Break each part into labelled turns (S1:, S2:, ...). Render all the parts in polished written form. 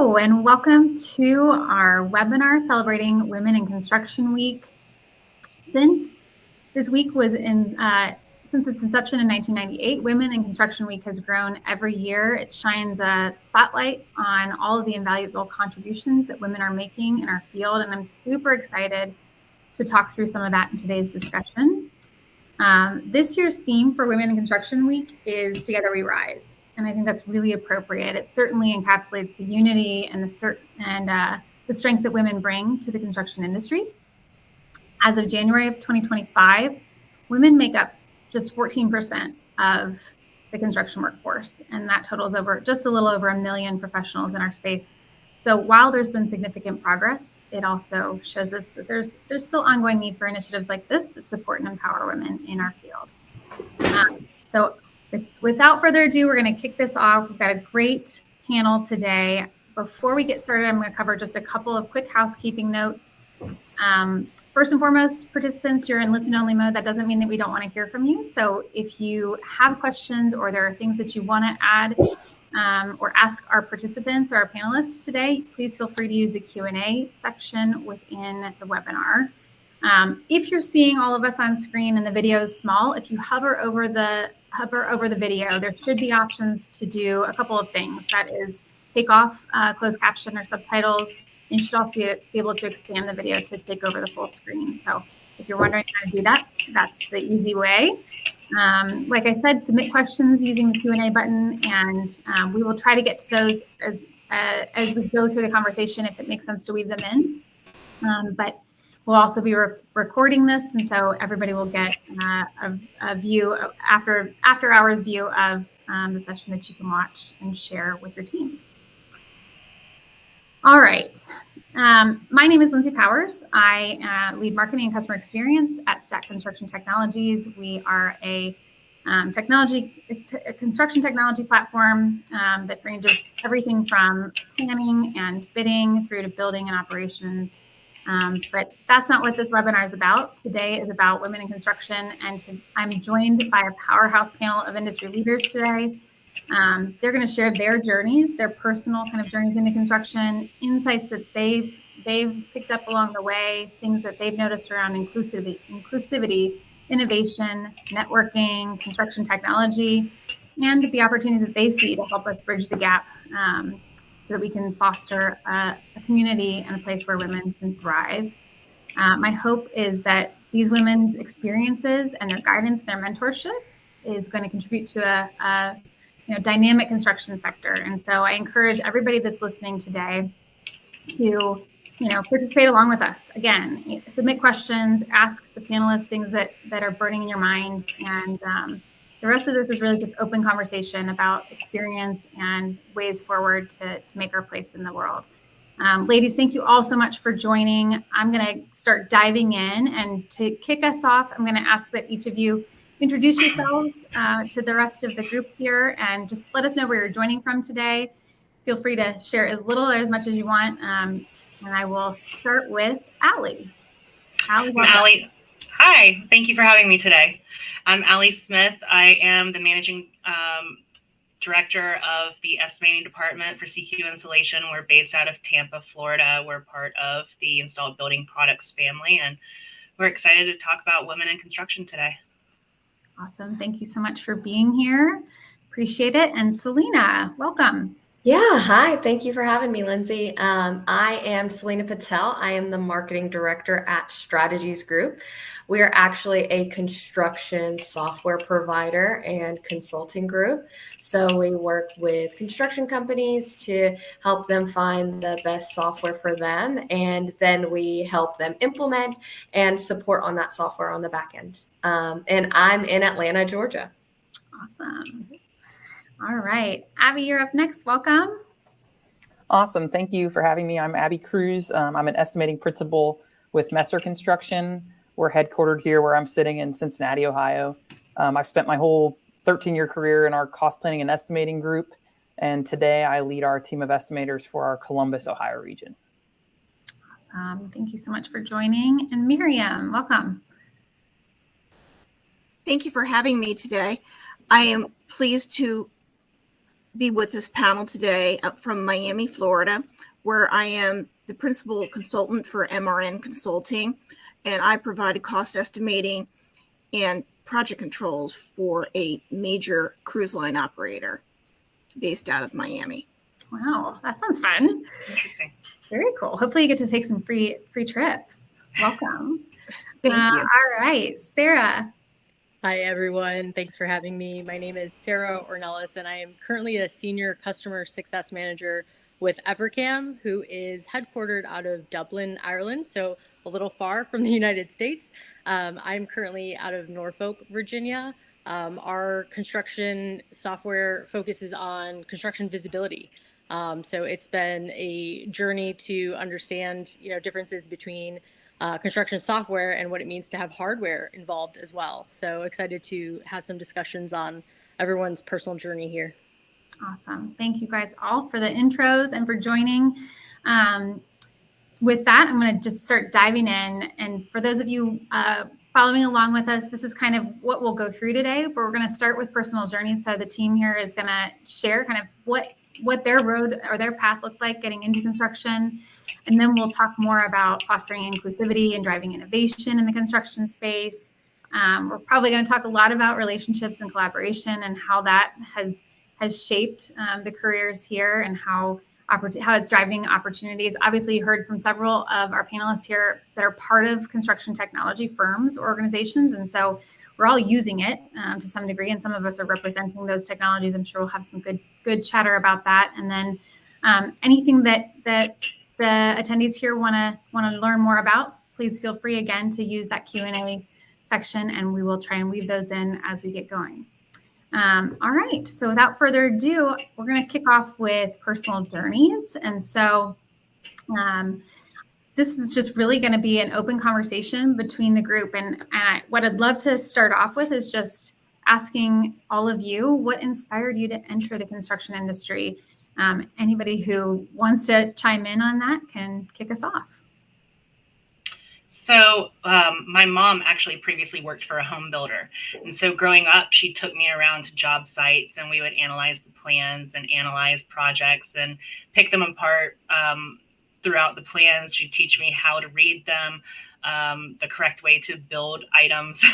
S1: Hello, and welcome to our webinar celebrating Women in Construction Week. Since this week was since its inception in 1998, Women in Construction Week has grown every year. It shines a spotlight on all of the invaluable contributions that women are making in our field, and I'm super excited to talk through some of that in today's discussion. This year's theme for Women in Construction Week is Together We Rise. And I think that's really appropriate. It certainly encapsulates the unity and the strength that women bring to the construction industry. As of January of 2025, women make up just 14% of the construction workforce, and that totals just a little over 1 million professionals in our space. So while there's been significant progress, it also shows us that there's still ongoing need for initiatives like this that support and empower women in our field. Without further ado, we're going to kick this off. We've got a great panel today. Before we get started, I'm going to cover just a couple of quick housekeeping notes. First and foremost, participants, you're in listen-only mode. That doesn't mean that we don't want to hear from you. So if you have questions or there are things that you want to add or ask our participants or our panelists today, please feel free to use the Q&A section within the webinar. If you're seeing all of us on screen and the video is small, if you hover over the video, there should be options to do a couple of things. That is take off closed caption or subtitles. And you should also be able to expand the video to take over the full screen. So if you're wondering how to do that, that's the easy way. Like I said, submit questions using the Q&A button, and we will try to get to those as we go through the conversation if it makes sense to weave them in. But we'll also be recording this, and so everybody will get a view, after hours view of the session that you can watch and share with your teams. All right. My name is Lindsay Powers. I lead marketing and customer experience at Stack Construction Technologies. We are a construction technology platform that ranges everything from planning and bidding through to building and operations. But that's not what this webinar is about. Today is about women in construction, and I'm joined by a powerhouse panel of industry leaders today. They're going to share their journeys, their personal kind of journeys into construction, insights that they've picked up along the way, things that they've noticed around inclusivity, innovation, networking, construction technology, and the opportunities that they see to help us bridge the gap so that we can foster a community and a place where women can thrive. My hope is that these women's experiences and their guidance, their mentorship is going to contribute to a dynamic construction sector. And so I encourage everybody that's listening today to participate along with us. Again, submit questions, ask the panelists things that are burning in your mind, and the rest of this is really just open conversation about experience and ways forward to make our place in the world. Ladies, thank you all so much for joining. I'm going to start diving in, and to kick us off, I'm going to ask that each of you introduce yourselves to the rest of the group here, and just let us know where you're joining from today. Feel free to share as little or as much as you want. And I will start with Allie.
S2: Allie. Hi, thank you for having me today. I'm Allie Smith. I am the managing director of the estimating department for CQ Installation. We're based out of Tampa, Florida. We're part of the Installed Building Products family, and we're excited to talk about women in construction today.
S1: Awesome. Thank you so much for being here. Appreciate it. And Selena, welcome.
S3: Yeah, hi. Thank you for having me, Lindsay. I am Selena Patel. I am the marketing director at Strategies Group. We are actually a construction software provider and consulting group. So we work with construction companies to help them find the best software for them, and then we help them implement and support on that software on the back end. And I'm in Atlanta, Georgia.
S1: Awesome. All right. Abby, you're up next. Welcome.
S4: Awesome. Thank you for having me. I'm Abby Cruz. I'm an estimating principal with Messer Construction. We're headquartered here where I'm sitting in Cincinnati, Ohio. I've spent my whole 13-year career in our cost planning and estimating group. And today I lead our team of estimators for our Columbus, Ohio region.
S1: Awesome. Thank you so much for joining. And Miriam, welcome.
S5: Thank you for having me today. I am pleased to be with this panel today from Miami, Florida, where I am the principal consultant for MRN Consulting, and I provided cost estimating and project controls for a major cruise line operator based out of Miami.
S1: Wow, that sounds fun.
S2: Interesting.
S1: Very cool. Hopefully you get to take some free trips. Welcome.
S5: Thank you.
S1: All right, Sarah.
S6: Hi, everyone. Thanks for having me. My name is Sarah Ornelas, and I am currently a Senior Customer Success Manager with Evercam, who is headquartered out of Dublin, Ireland, so a little far from the United States. I'm currently out of Norfolk, Virginia. Our construction software focuses on construction visibility. So it's been a journey to understand, differences between construction software and what it means to have hardware involved as well. So excited to have some discussions on everyone's personal journey here.
S1: Awesome. Thank you guys all for the intros and for joining. With that, I'm going to just start diving in. And for those of you following along with us, this is kind of what we'll go through today, but we're going to start with personal journeys. So the team here is going to share kind of what their road or their path looked like getting into construction. And then we'll talk more about fostering inclusivity and driving innovation in the construction space. We're probably going to talk a lot about relationships and collaboration and how that has shaped the careers here and how it's driving opportunities. Obviously, you heard from several of our panelists here that are part of construction technology firms or organizations. And so we're all using it to some degree, and some of us are representing those technologies. I'm sure we'll have some good chatter about that. And then anything that the attendees here want to learn more about, please feel free again to use that Q&A section, and we will try and weave those in as we get going. All right, so without further ado, we're going to kick off with personal journeys. And so this is just really going to be an open conversation between the group. And what I'd love to start off with is just asking all of you, what inspired you to enter the construction industry? Anybody who wants to chime in on that can kick us off.
S2: So my mom actually previously worked for a home builder. And so growing up, she took me around to job sites and we would analyze the plans and analyze projects and pick them apart throughout the plans. She'd teach me how to read them, the correct way to build items.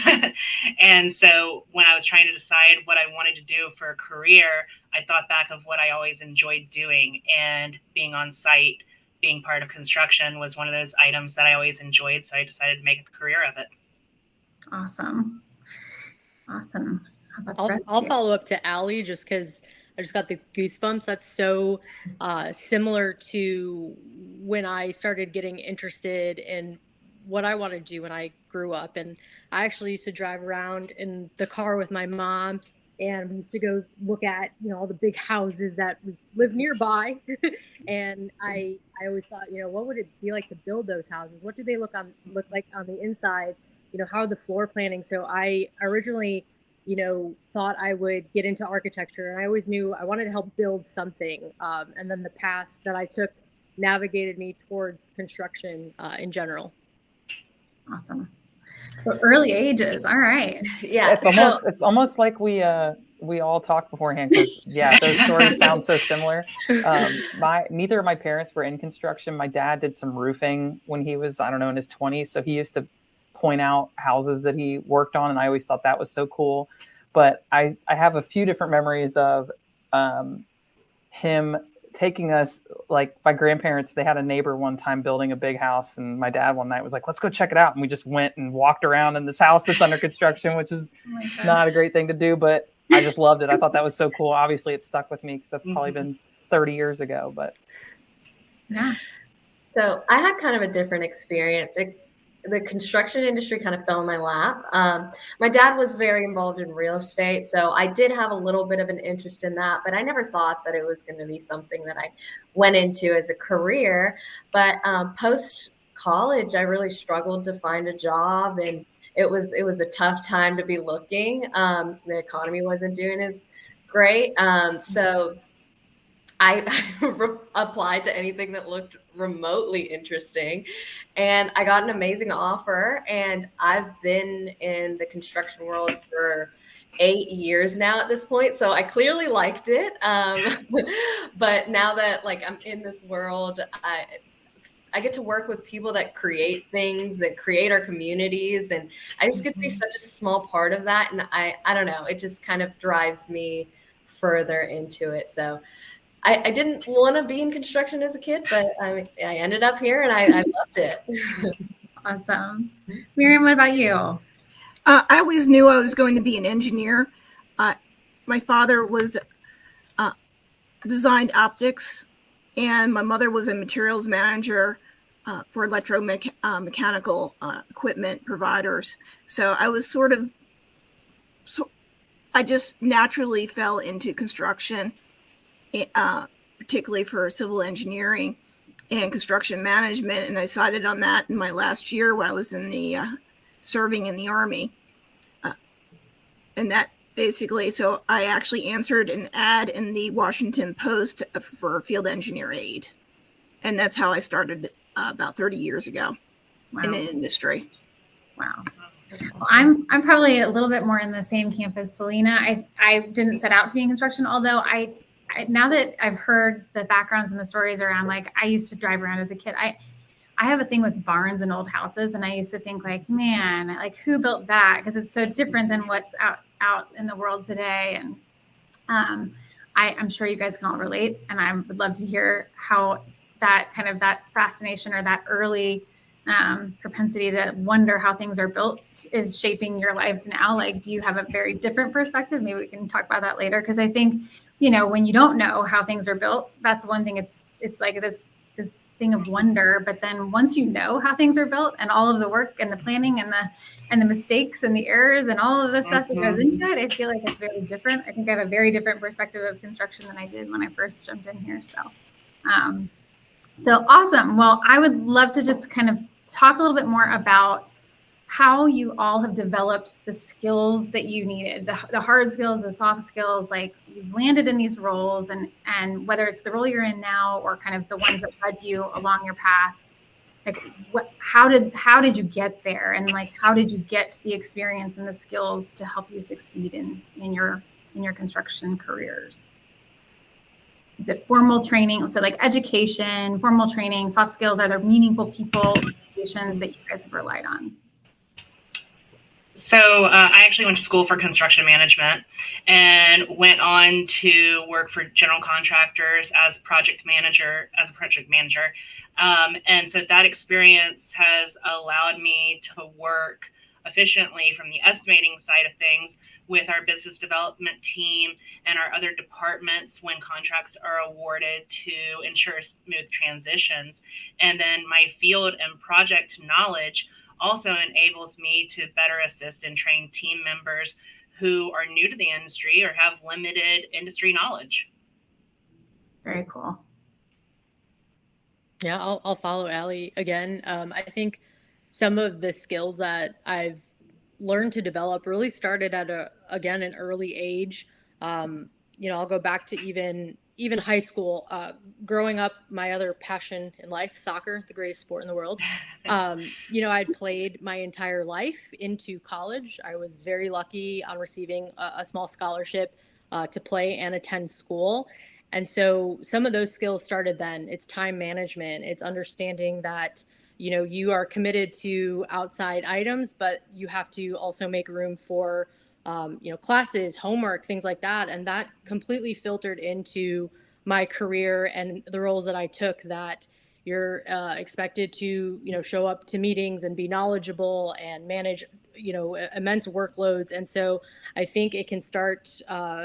S2: And so when I was trying to decide what I wanted to do for a career, I thought back of what I always enjoyed doing, and being on site, being part of construction was one of those items that I always enjoyed. So I decided to make a career of it.
S1: Awesome. How about the rest
S6: I'll
S1: of you?
S6: follow up to Allie just because I just got the goosebumps. That's so similar to when I started getting interested in what I wanted to do when I grew up. And I actually used to drive around in the car with my mom, and we used to go look at, all the big houses that live nearby. And I always thought, what would it be like to build those houses? What do they look like on the inside? How are the floor planning? So I originally, thought I would get into architecture, and I always knew I wanted to help build something. And then the path that I took navigated me towards construction in general.
S1: Awesome. So early ages. All right.
S3: Yeah.
S4: It's almost like we all talked beforehand, because those stories sound so similar. Neither of my parents were in construction. My dad did some roofing when he was, in his 20s. So he used to point out houses that he worked on, and I always thought that was so cool. But I have a few different memories of him taking us, like my grandparents, they had a neighbor one time building a big house, and my dad one night was like, let's go check it out. And we just went and walked around in this house that's under construction, which is not a great thing to do, but I just loved it. I thought that was so cool. Obviously it stuck with me because that's probably been 30 years ago, but.
S1: Yeah.
S3: So I had kind of a different experience. The construction industry kind of fell in my lap. My dad was very involved in real estate, so I did have a little bit of an interest in that, but I never thought that it was going to be something that I went into as a career. But post college, I really struggled to find a job, and it was a tough time to be looking. The economy wasn't doing as great, so I applied to anything that looked remotely interesting, and I got an amazing offer. And I've been in the construction world for 8 years now at this point, so I clearly liked it. But now that like I'm in this world, I get to work with people that create things, that create our communities, and I just get to be such a small part of that. And I don't know, it just kind of drives me further into it. So I didn't want to be in construction as a kid, but I ended up here and I loved it.
S1: Awesome. Miriam, what about you?
S5: I always knew I was going to be an engineer. My father was designed optics, and my mother was a materials manager for electromechanical equipment providers. So I was I just naturally fell into construction, particularly for civil engineering and construction management. And I decided on that in my last year when I was in the serving in the Army. And that basically, so I actually answered an ad in the Washington Post for field engineer aide. And that's how I started about 30 years ago in the industry.
S1: Wow. Well, I'm probably a little bit more in the same camp as Selena. I didn't set out to be in construction, although I now that I've heard the backgrounds and the stories around, like I used to drive around as a kid. I have a thing with barns and old houses, and I used to think like, man, like who built that? Because it's so different than what's out in the world today. And I'm sure you guys can all relate, and I would love to hear how that kind of that fascination or that early propensity to wonder how things are built is shaping your lives now. Like, do you have a very different perspective? Maybe we can talk about that later, because I think, you know, when you don't know how things are built, that's one thing. It's like this thing of wonder. But then once you know how things are built and all of the work and the planning and the mistakes and the errors and all of the stuff that goes into it, I feel like it's very different. I think I have a very different perspective of construction than I did when I first jumped in here. So awesome. Well, I would love to just kind of talk a little bit more about how you all have developed the skills that you needed, the hard skills, the soft skills. Like, you've landed in these roles, and whether it's the role you're in now or kind of the ones that led you along your path, like how did you get there, and like how did you get the experience and the skills to help you succeed in your construction careers? Is it formal training? So like education, formal training, soft skills, are there meaningful people, organizations that you guys have relied on?
S2: So I actually went to school for construction management and went on to work for general contractors as a project manager. And so that experience has allowed me to work efficiently from the estimating side of things with our business development team and our other departments when contracts are awarded to ensure smooth transitions. And then my field and project knowledge also enables me to better assist and train team members who are new to the industry or have limited industry knowledge.
S1: Very cool.
S6: Yeah, I'll follow Allie again. I think some of the skills that I've learned to develop really started at an early age. I'll go back to even high school. Growing up, my other passion in life, soccer, the greatest sport in the world. I'd played my entire life into college. I was very lucky on receiving a small scholarship to play and attend school. And so some of those skills started then. It's time management. It's understanding that, you are committed to outside items, but you have to also make room for, classes, homework, things like that. And that completely filtered into my career and the roles that I took, that you're expected to, show up to meetings and be knowledgeable and manage, immense workloads. And so I think it can start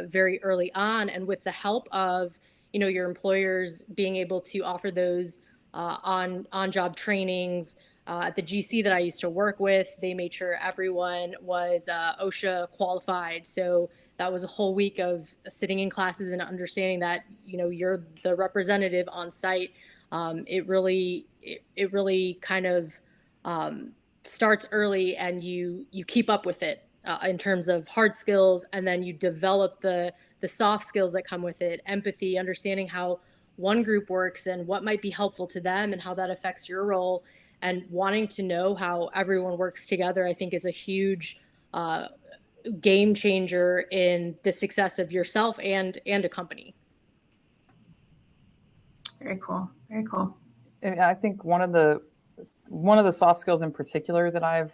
S6: very early on. And with the help of, your employers being able to offer those on-job trainings. At the GC that I used to work with, they made sure everyone was OSHA qualified. So that was a whole week of sitting in classes and understanding that, you're the representative on site. It really kind of starts early, and you keep up with it in terms of hard skills, and then you develop the soft skills that come with it: empathy, understanding how one group works and what might be helpful to them and how that affects your role, and wanting to know how everyone works together. I think is a huge game changer in the success of yourself and a company.
S1: Very cool. Very cool.
S4: I think one of the soft skills in particular that I've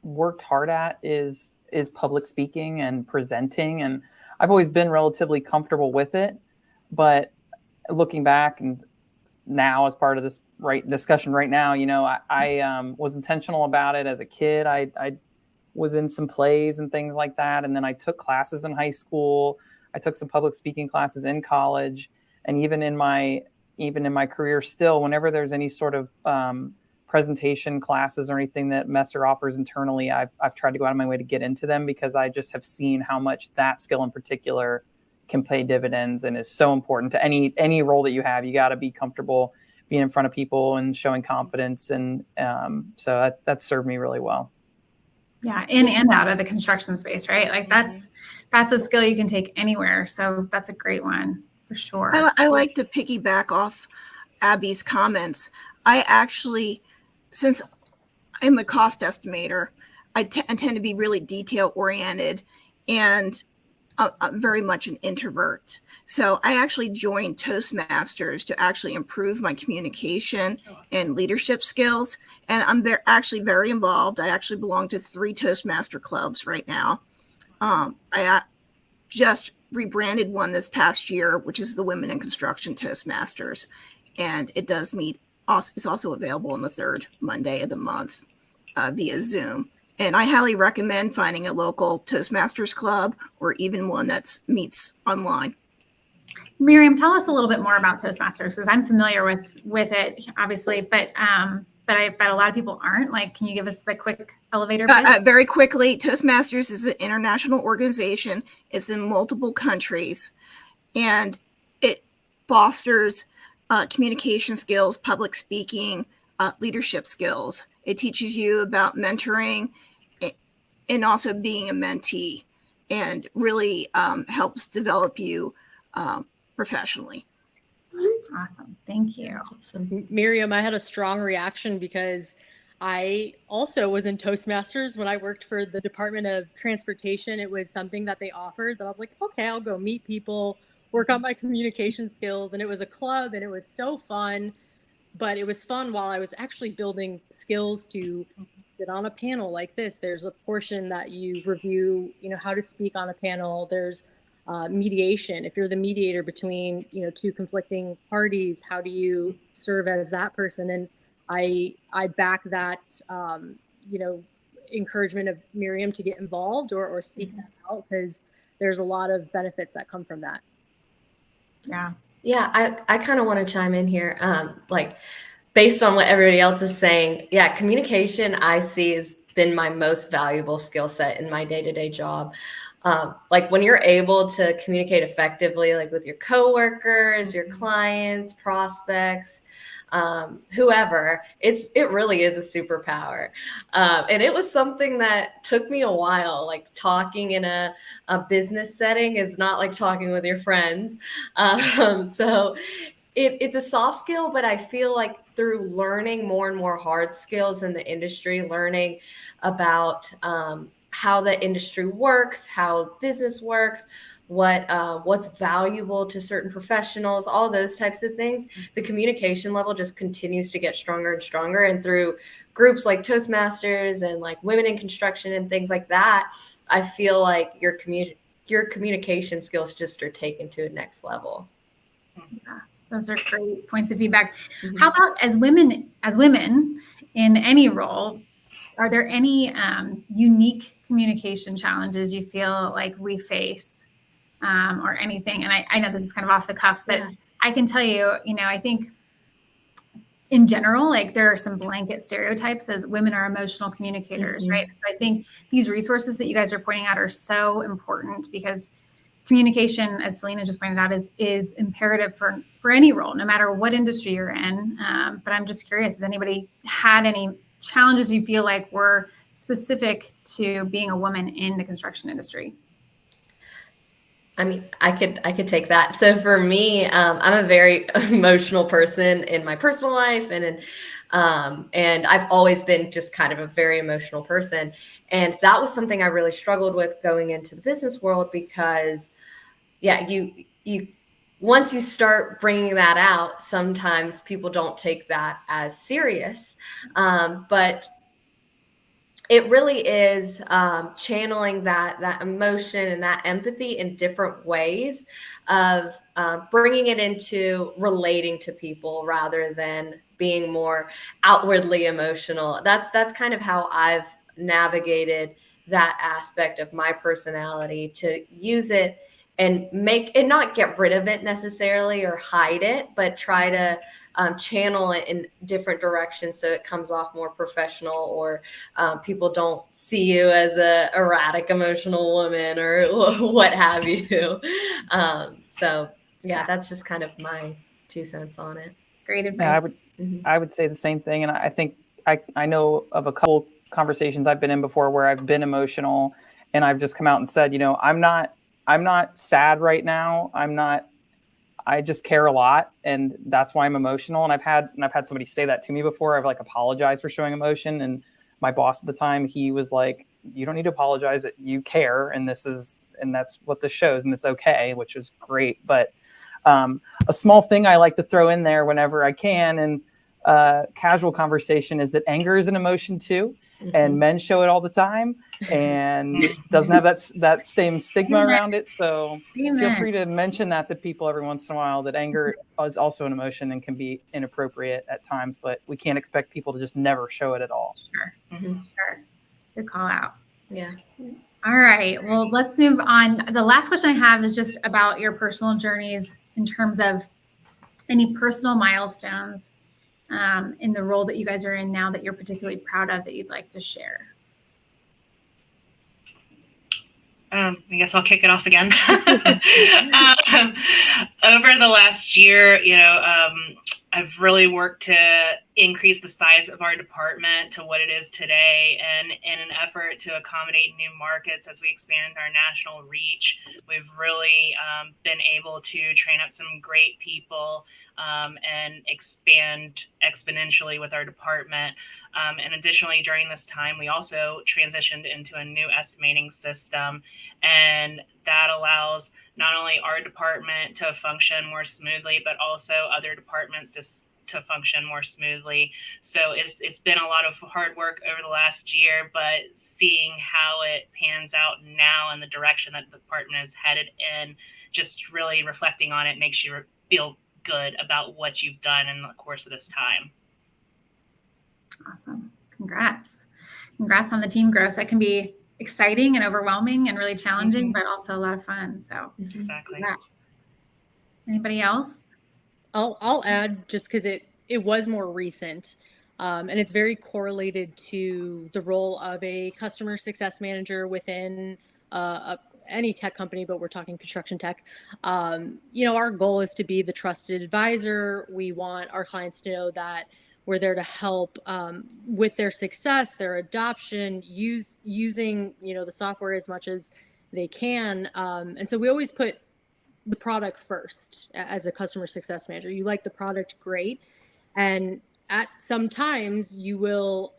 S4: worked hard at is public speaking and presenting, and I've always been relatively comfortable with it. But looking back and now as part of this discussion right now, I was intentional about it as a kid. I was in some plays and things like that, and then I took classes in high school. I took some public speaking classes in college, and even in my career still, whenever there's any sort of presentation classes or anything that Messer offers internally, I've tried to go out of my way to get into them, because I just have seen how much that skill in particular can pay dividends and is so important to any role that you have. You got to be comfortable being in front of people and showing confidence, and so that served me really well.
S1: Yeah, in and out of the construction space, right? Like that's a skill you can take anywhere. So that's a great one for sure.
S5: I like to piggyback off Abby's comments. I actually, since I'm a cost estimator, I tend to be really detail oriented, and I'm very much an introvert. So I actually joined Toastmasters to actually improve my communication and leadership skills. And I'm actually very involved. I actually belong to 3 Toastmaster clubs right now. I just rebranded one this past year, which is the Women in Construction Toastmasters. And it does meet, it's also available on the 3rd Monday of the month via Zoom. And I highly recommend finding a local Toastmasters club or even one that meets online.
S1: Miriam, tell us a little bit more about Toastmasters, because I'm familiar with it, obviously, but I bet a lot of people aren't. Like, can you give us the quick elevator pitch?
S5: Very quickly, Toastmasters is an international organization. It's in multiple countries, and it fosters communication skills, public speaking, leadership skills. It teaches you about mentoring and also being a mentee, and really helps develop you professionally.
S1: Awesome. Thank you.
S3: Awesome.
S6: Miriam, I had a strong reaction because I also was in Toastmasters when I worked for the Department of Transportation. It was something that they offered that I was like, okay, I'll go meet people, work on my communication skills. And it was a club, and it was so fun. But it was fun while I was actually building skills to sit on a panel like this. There's a portion that you review, how to speak on a panel. There's mediation. If you're the mediator between, 2 conflicting parties, how do you serve as that person? And I back that, encouragement of Miriam to get involved or seek that out, because there's a lot of benefits that come from that.
S3: Yeah, I kind of want to chime in here. Based on what everybody else is saying, communication I see has been my most valuable skill set in my day-to-day job. When you're able to communicate effectively, like with your coworkers, your clients, prospects, whoever, it really is a superpower. And it was something that took me a while. Like, talking in a business setting is not like talking with your friends. So it's a soft skill, but I feel like through learning more and more hard skills in the industry, learning about how the industry works, how business works, what's valuable to certain professionals, all those types of things, the communication level just continues to get stronger and stronger. And through groups like Toastmasters and like Women in Construction and things like that, I feel like your communication skills just are taken to a next level.
S1: Yeah, those are great points of feedback. Mm-hmm. How about as women in any role, are there any unique communication challenges you feel like we face or anything? And I know this is kind of off the cuff, but I can tell you, I think in general, like there are some blanket stereotypes as women are emotional communicators, right? So I think these resources that you guys are pointing out are so important, because communication, as Selena just pointed out, is imperative for any role, no matter what industry you're in. But I'm just curious, has anybody had any challenges you feel like were specific to being a woman in the construction industry?
S3: I mean, I could take that. So for me, I'm a very emotional person in my personal life, and I've always been just kind of a very emotional person. And that was something I really struggled with going into the business world because, yeah, you once you start bringing that out, sometimes people don't take that as serious. But it really is channeling that emotion and that empathy in different ways of bringing it into relating to people rather than being more outwardly emotional. That's kind of how I've navigated that aspect of my personality, to use it and not get rid of it necessarily or hide it, but try to channel it in different directions so it comes off more professional, or people don't see you as a erratic emotional woman or what have you. So yeah, that's just kind of my 2 cents on it.
S1: Great advice.
S4: I would say the same thing. And I think I know of a couple conversations I've been in before where I've been emotional and I've just come out and said, you know, I'm not sad right now. I just care a lot, and that's why I'm emotional. And I've had somebody say that to me before. I've like apologized for showing emotion, and my boss at the time, he was like, "You don't need to apologize. You care, and that's what this shows, and it's okay," which is great. But a small thing I like to throw in there whenever I can, and casual conversation, is that anger is an emotion too, and men show it all the time, and doesn't have that same stigma around it. So feel free to mention that to people every once in a while, that anger is also an emotion and can be inappropriate at times, but we can't expect people to just never show it at all.
S1: Sure. Sure. Good call out.
S3: Yeah.
S1: All right. Well, let's move on. The last question I have is just about your personal journeys in terms of any personal milestones in the role that you guys are in now that you're particularly proud of that you'd like to share.
S2: I guess I'll kick it off again. Over the last year, I've really worked to increase the size of our department to what it is today. And in an effort to accommodate new markets as we expand our national reach, we've really been able to train up some great people and expand exponentially with our department. And additionally, during this time, we also transitioned into a new estimating system, and that allows not only our department to function more smoothly, but also other departments to function more smoothly. So it's been a lot of hard work over the last year, but seeing how it pans out now and the direction that the department is headed in, just really reflecting on it makes you feel good about what you've done in the course of this time.
S1: Awesome. Congrats on the team growth. That can be exciting and overwhelming and really challenging, but also a lot of fun. So
S2: exactly.
S1: Congrats. Anybody else?
S6: I'll add, just because it was more recent, and it's very correlated to the role of a customer success manager within any tech company, but we're talking construction tech. Our goal is to be the trusted advisor. We want our clients to know that we're there to help with their success, their adoption, using the software as much as they can. And so we always put the product first as a customer success manager. You like the product, great. And at some times you will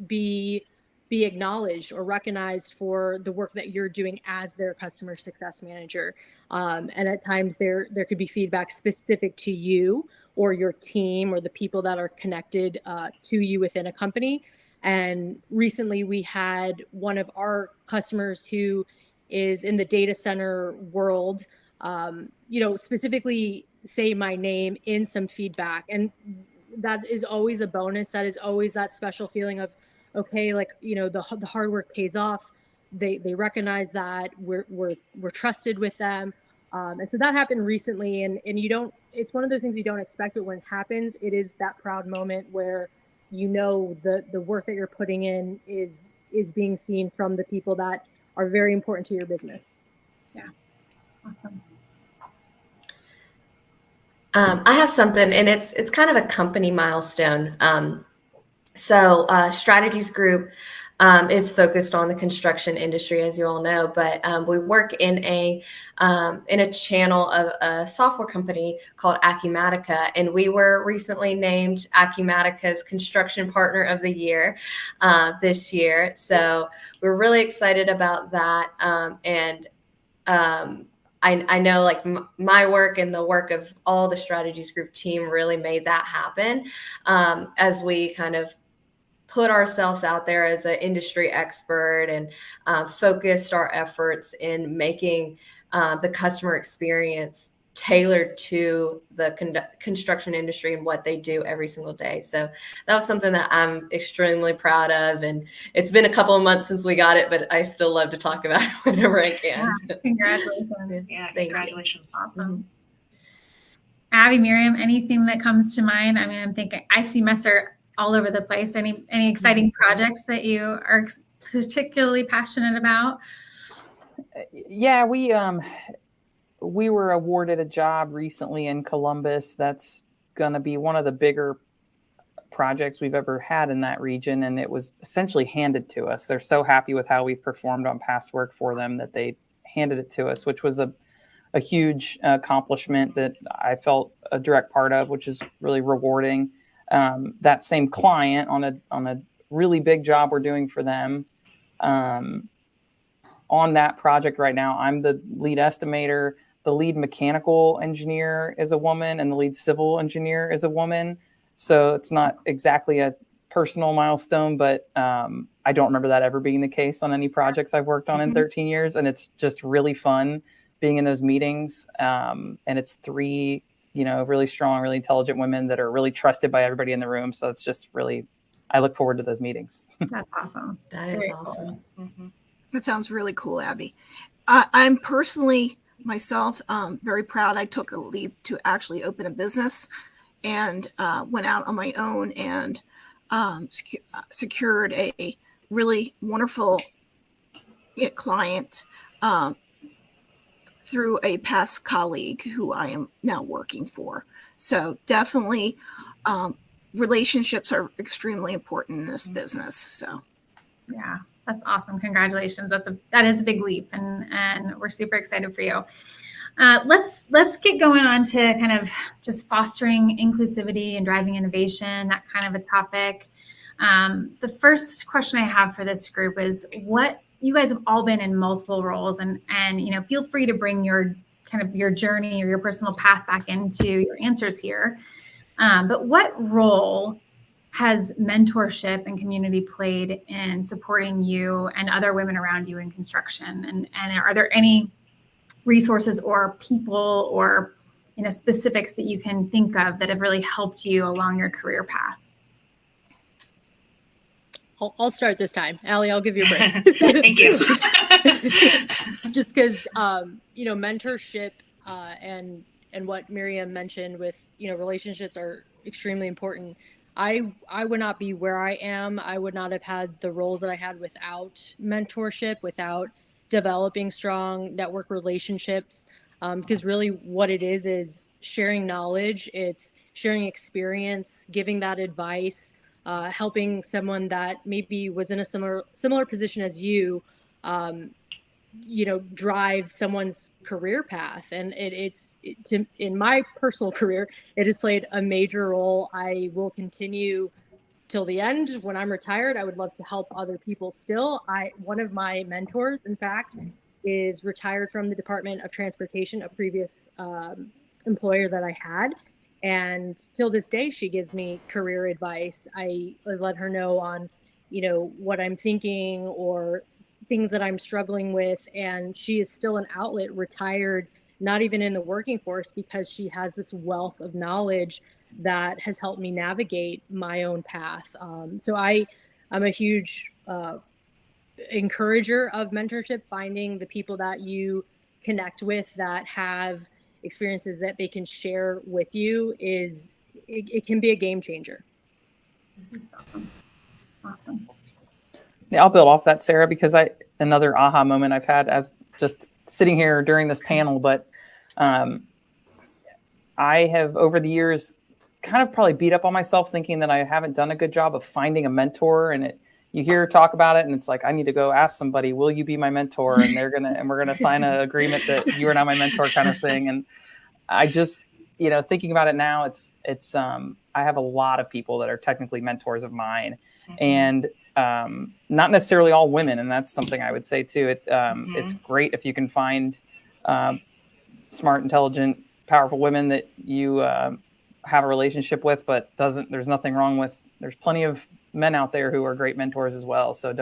S6: be acknowledged or recognized for the work that you're doing as their customer success manager. And at times there could be feedback specific to you or your team or the people that are connected to you within a company. And recently we had one of our customers who is in the data center world, specifically say my name in some feedback. And that is always a bonus. That is always that special feeling of, okay, the hard work pays off. They recognize that we're trusted with them. And so that happened recently, and it's one of those things you don't expect, but when it happens, it is that proud moment where the work that you're putting in is being seen from the people that are very important to your business.
S1: Yeah. Awesome.
S3: I have something, and it's kind of a company milestone. So Strategies Group is focused on the construction industry, as you all know, but we work in a channel of a software company called Acumatica, and we were recently named Acumatica's Construction Partner of the Year this year. So we're really excited about that, I know like my work and the work of all the Strategies Group team really made that happen as we kind of put ourselves out there as an industry expert and focused our efforts in making the customer experience tailored to the construction industry and what they do every single day. So that was something that I'm extremely proud of. And it's been a couple of months since we got it, but I still love to talk about it whenever I can.
S1: Yeah, congratulations.
S2: Yeah,
S3: Thank
S2: congratulations.
S3: you.
S1: Awesome. Abby, Miriam, anything that comes to mind? I mean, I'm thinking, I see Messer all over the place. Any exciting projects that you are particularly passionate about?
S4: Yeah, we were awarded a job recently in Columbus that's going to be one of the bigger projects we've ever had in that region, and it was essentially handed to us. They're so happy with how we've performed on past work for them that they handed it to us, which was a huge accomplishment that I felt a direct part of, which is really rewarding. That same client on a really big job we're doing for them. On that project right now, I'm the lead estimator. The lead mechanical engineer is a woman, and the lead civil engineer is a woman. So it's not exactly a personal milestone, but I don't remember that ever being the case on any projects I've worked on in 13 years. And it's just really fun being in those meetings. And it's three, really strong, really intelligent women that are really trusted by everybody in the room. So it's just really, I look forward to those meetings.
S1: That's awesome.
S3: That is
S1: Very
S3: awesome.
S1: Cool.
S2: Mm-hmm.
S5: That sounds really cool, Abby. I'm personally myself very proud. I took a leap to actually open a business and went out on my own and secured a really wonderful client through a past colleague who I am now working for. So definitely relationships are extremely important in this business. So
S1: yeah, that's awesome. Congratulations. That is a big leap, and we're super excited for you. Let's get going on to kind of just fostering inclusivity and driving innovation, that kind of a topic. The first question I have for this group is, what you guys have all been in multiple roles, and feel free to bring your journey or your personal path back into your answers here. But what role has mentorship and community played in supporting you and other women around you in construction? And are there any resources or people or specifics that you can think of that have really helped you along your career path?
S6: I'll start this time. Allie, I'll give you a break.
S2: Thank you.
S6: Just because, mentorship and what Miriam mentioned with, relationships are extremely important. I would not be where I am. I would not have had the roles that I had without mentorship, without developing strong network relationships. Because really what it is sharing knowledge. It's sharing experience, giving that advice, helping someone that maybe was in a similar position as you, drive someone's career path. And in my personal career, it has played a major role. I will continue till the end. When I'm retired, I would love to help other people still. One of my mentors, in fact, is retired from the Department of Transportation, a previous employer that I had. And till this day, she gives me career advice. I let her know on, what I'm thinking or things that I'm struggling with. And she is still an outlet, retired, not even in the working force, because she has this wealth of knowledge that has helped me navigate my own path. So I'm a huge encourager of mentorship. Finding the people that you connect with that have experiences that they can share with you it can be a game changer.
S1: That's awesome.
S4: Yeah, I'll build off that, Sarah, because another aha moment I've had as just sitting here during this panel, but I have over the years kind of probably beat up on myself thinking that I haven't done a good job of finding a mentor. And you hear talk about it and it's like, I need to go ask somebody, will you be my mentor? And we're going to sign an agreement that you are now my mentor kind of thing. And I just, thinking about it now, I have a lot of people that are technically mentors of mine, and not necessarily all women. And that's something I would say too. It's great if you can find smart, intelligent, powerful women that you have a relationship with, but there's nothing wrong with, there's plenty of men out there who are great mentors as well. So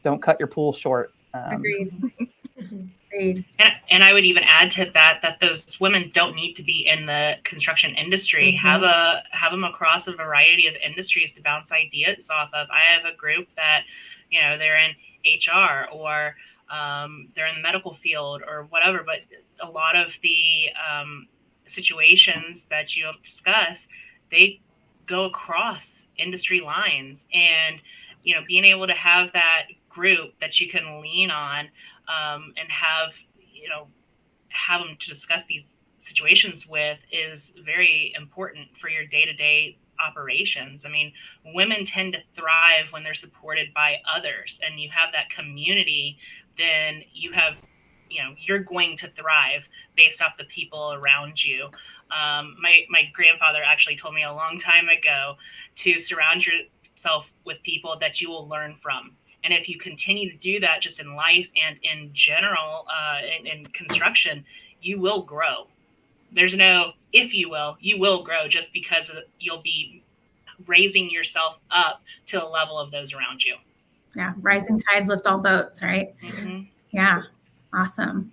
S4: don't cut your pool short.
S1: Agreed. Agreed.
S2: And I would even add to that those women don't need to be in the construction industry. Have them across a variety of industries to bounce ideas off of. I have a group that, they're in HR or they're in the medical field or whatever, but a lot of the situations that you'll discuss, they go across industry lines, and being able to have that group that you can lean on and have them to discuss these situations with is very important for your day-to-day operations. I mean, women tend to thrive when they're supported by others, and you have that community, then you're going to thrive based off the people around you. My grandfather actually told me a long time ago to surround yourself with people that you will learn from. And if you continue to do that just in life and in general, in construction, you will grow. There's no if you will grow, just because you'll be raising yourself up to a level of those around you.
S1: Yeah. Rising tides lift all boats, right?
S2: Mm-hmm.
S1: Yeah. Awesome.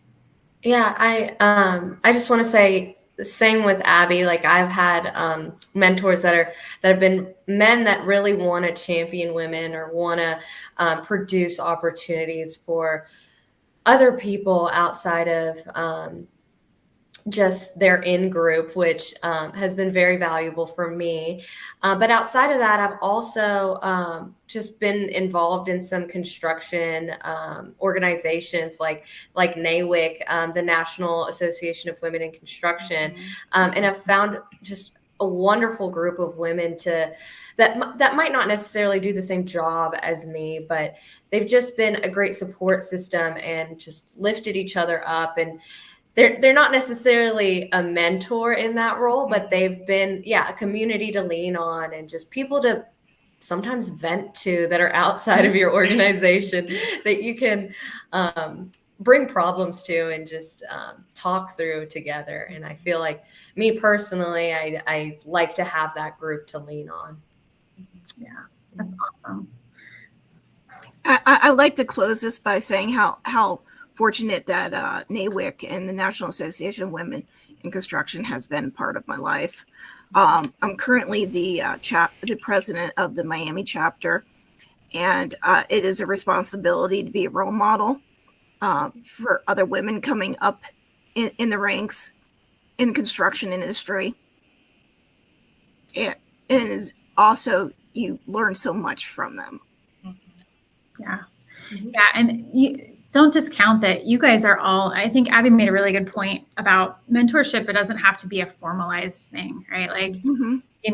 S3: Yeah. I just want to say the same with Abby. Like, I've had mentors that have been men that really want to champion women or want to produce opportunities for other people outside of just their in-group, which has been very valuable for me. But outside of that, I've also just been involved in some construction organizations like NAWIC, the National Association of Women in Construction. And I've found just a wonderful group of women that might not necessarily do the same job as me, but they've just been a great support system and just lifted each other up. And they're not necessarily a mentor in that role, but they've been, a community to lean on and just people to sometimes vent to that are outside of your organization that you can bring problems to and just talk through together. And I feel like, me personally, I like to have that group to lean on.
S1: Yeah, that's awesome.
S5: I like to close this by saying how fortunate that NAWIC and the National Association of Women in Construction has been part of my life. I'm currently the president of the Miami chapter, and it is a responsibility to be a role model for other women coming up in the ranks in the construction industry. And it is also, you learn so much from them.
S1: Yeah. Yeah. And don't discount that you guys are all, I think Abby made a really good point about mentorship. It doesn't have to be a formalized thing, right? Like,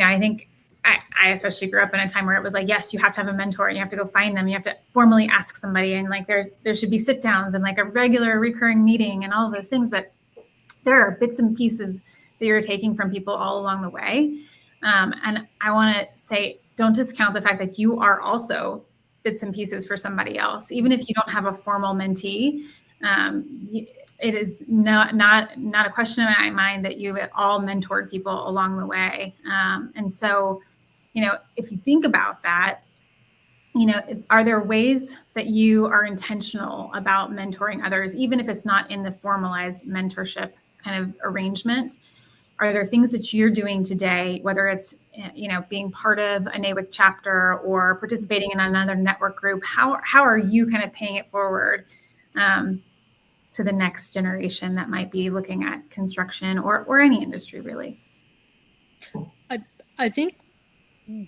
S1: I think I especially grew up in a time where it was like, yes, you have to have a mentor and you have to go find them. You have to formally ask somebody, and like there should be sit downs and like a regular recurring meeting and all of those things. But there are bits and pieces that you're taking from people all along the way. And I want to say, don't discount the fact that you are also bits and pieces for somebody else. Even if you don't have a formal mentee, it is not a question in my mind that you all mentored people along the way. And so, if you think about that, are there ways that you are intentional about mentoring others, even if it's not in the formalized mentorship kind of arrangement? Are there things that you're doing today, whether it's, being part of a NAWIC chapter or participating in another network group? How are you kind of paying it forward to the next generation that might be looking at construction or any industry, really?
S6: I think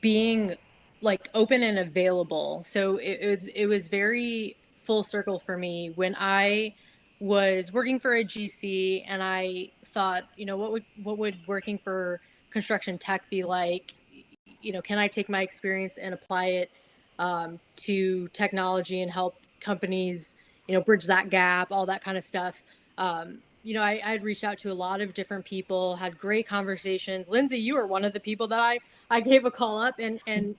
S6: being like open and available. So it was very full circle for me when I was working for a GC, and I thought, what would working for construction tech be like? Can I take my experience and apply it to technology and help companies, bridge that gap, all that kind of stuff. I'd reached out to a lot of different people, had great conversations. Lindsay, you were one of the people that I gave a call up, and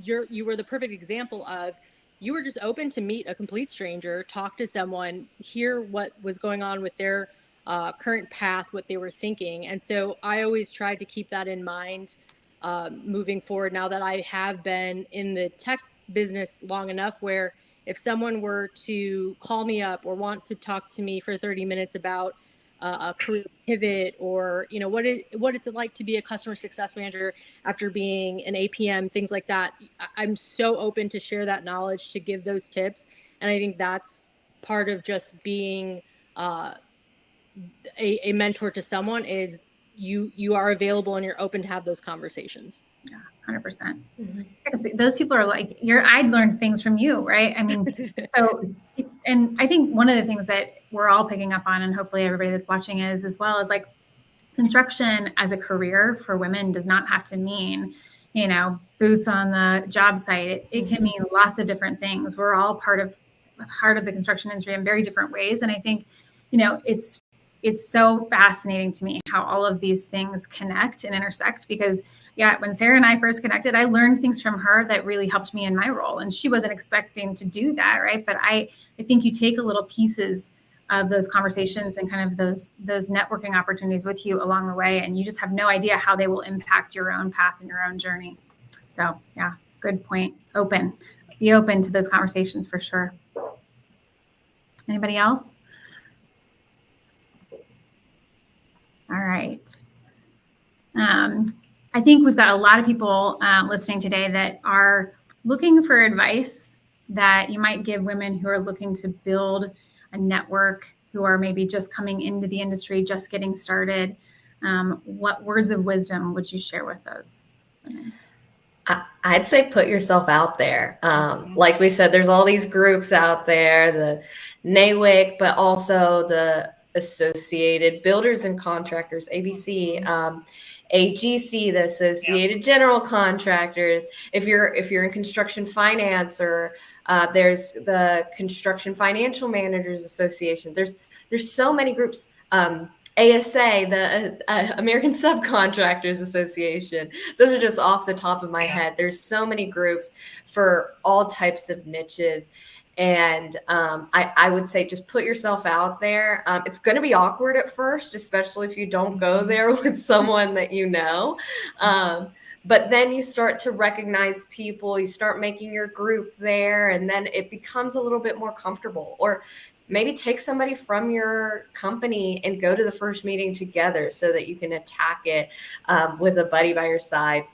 S6: you were the perfect example of, you were just open to meet a complete stranger, talk to someone, hear what was going on with their current path, what they were thinking. And so I always tried to keep that in mind moving forward, now that I have been in the tech business long enough where if someone were to call me up or want to talk to me for 30 minutes about a career pivot, or what it's like to be a customer success manager after being an APM, things like that, I'm so open to share that knowledge, to give those tips. And I think that's part of just being a mentor to someone, is you are available and you're open to have those conversations.
S1: Yeah, 100%. Because those people are like, I'd learned things from you, right? I mean, and I think one of the things that we're all picking up on, and hopefully everybody that's watching is as well, is like, construction as a career for women does not have to mean, boots on the job site. It can mean lots of different things. We're all part of the construction industry in very different ways. And I think, it's so fascinating to me how all of these things connect and intersect, because when Sarah and I first connected, I learned things from her that really helped me in my role. And she wasn't expecting to do that, right? But I think you take a little pieces of those conversations and kind of those networking opportunities with you along the way, and you just have no idea how they will impact your own path and your own journey. So yeah, good point. Be open to those conversations for sure. Anybody else? All right. I think we've got a lot of people listening today that are looking for advice that you might give women who are looking to build a network, who are maybe just coming into the industry, just getting started. What words of wisdom would you share with those?
S3: I'd say put yourself out there. Like we said, there's all these groups out there, the NAWIC, but also the Associated Builders and Contractors, ABC, AGC, the Associated General Contractors. If you're in construction finance, or there's the Construction Financial Managers Association. There's so many groups. ASA, the American Subcontractors Association. Those are just off the top of my head. There's so many groups for all types of niches. And I would say just put yourself out there. It's going to be awkward at first, especially if you don't go there with someone that you know. But then you start to recognize people, you start making your group there, and then it becomes a little bit more comfortable. Or maybe take somebody from your company and go to the first meeting together so that you can attack it with a buddy by your side.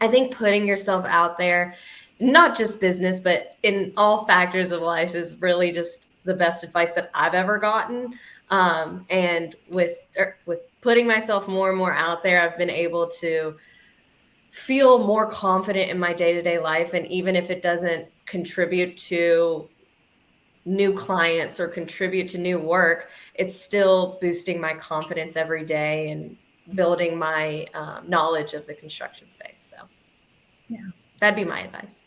S3: I think putting yourself out there, not just business, but in all factors of life, is really just the best advice that I've ever gotten. And with putting myself more and more out there, I've been able to feel more confident in my day-to-day life. And even if it doesn't contribute to new clients or contribute to new work, it's still boosting my confidence every day and building my knowledge of the construction space. So yeah, that'd be my advice.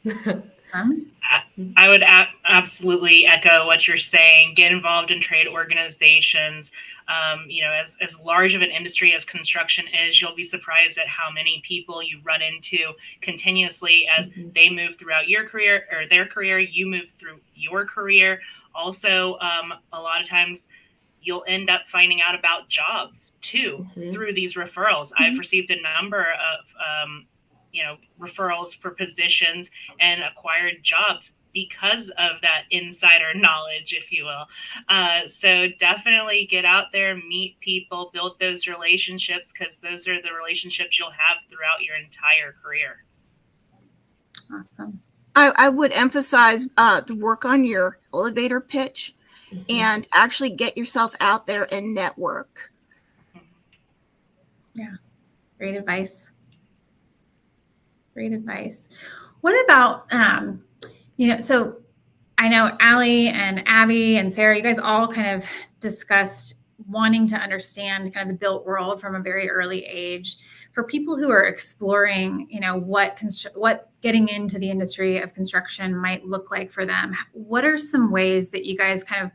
S2: I would absolutely echo what you're saying. Get involved in trade organizations. As large of an industry as construction is, you'll be surprised at how many people you run into continuously as they move throughout your career, or their career, you move through your career. Also, a lot of times you'll end up finding out about jobs too through these referrals. I've received a number of referrals for positions and acquired jobs because of that insider knowledge, if you will. So definitely get out there, meet people, build those relationships, because those are the relationships you'll have throughout your entire career.
S1: Awesome.
S5: I would emphasize to work on your elevator pitch and actually get yourself out there and network.
S1: Yeah, great advice. Great advice. What about, so I know Allie and Abby and Sarah, you guys all kind of discussed wanting to understand kind of the built world from a very early age. for people who are exploring, what getting into the industry of construction might look like for them, what are some ways that you guys kind of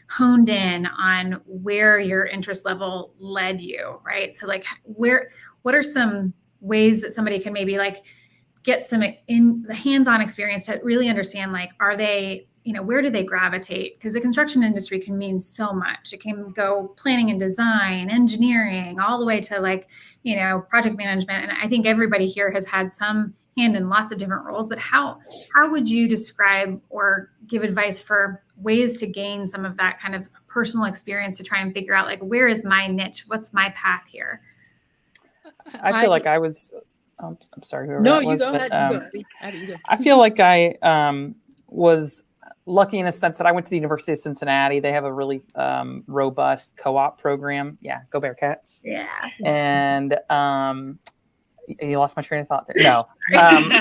S1: honed in on where your interest level led you, right? So like what are some ways that somebody can maybe like get some in the hands-on experience to really understand, like, are they, where do they gravitate? Because the construction industry can mean so much. It can go planning and design, engineering, all the way to like, project management. And I think everybody here has had some hand in lots of different roles, but how would you describe or give advice for ways to gain some of that kind of personal experience to try and figure out, like, where is my niche? What's my path here?
S4: I feel like I was, I'm sorry, whoever
S6: No,
S4: that was,
S6: you go
S4: but,
S6: ahead. You go, Abby, you go.
S4: I feel like I was lucky in a sense that I went to the University of Cincinnati. They have a really robust co-op program. Yeah, go Bearcats.
S1: Yeah.
S4: And you lost my train of thought there. No.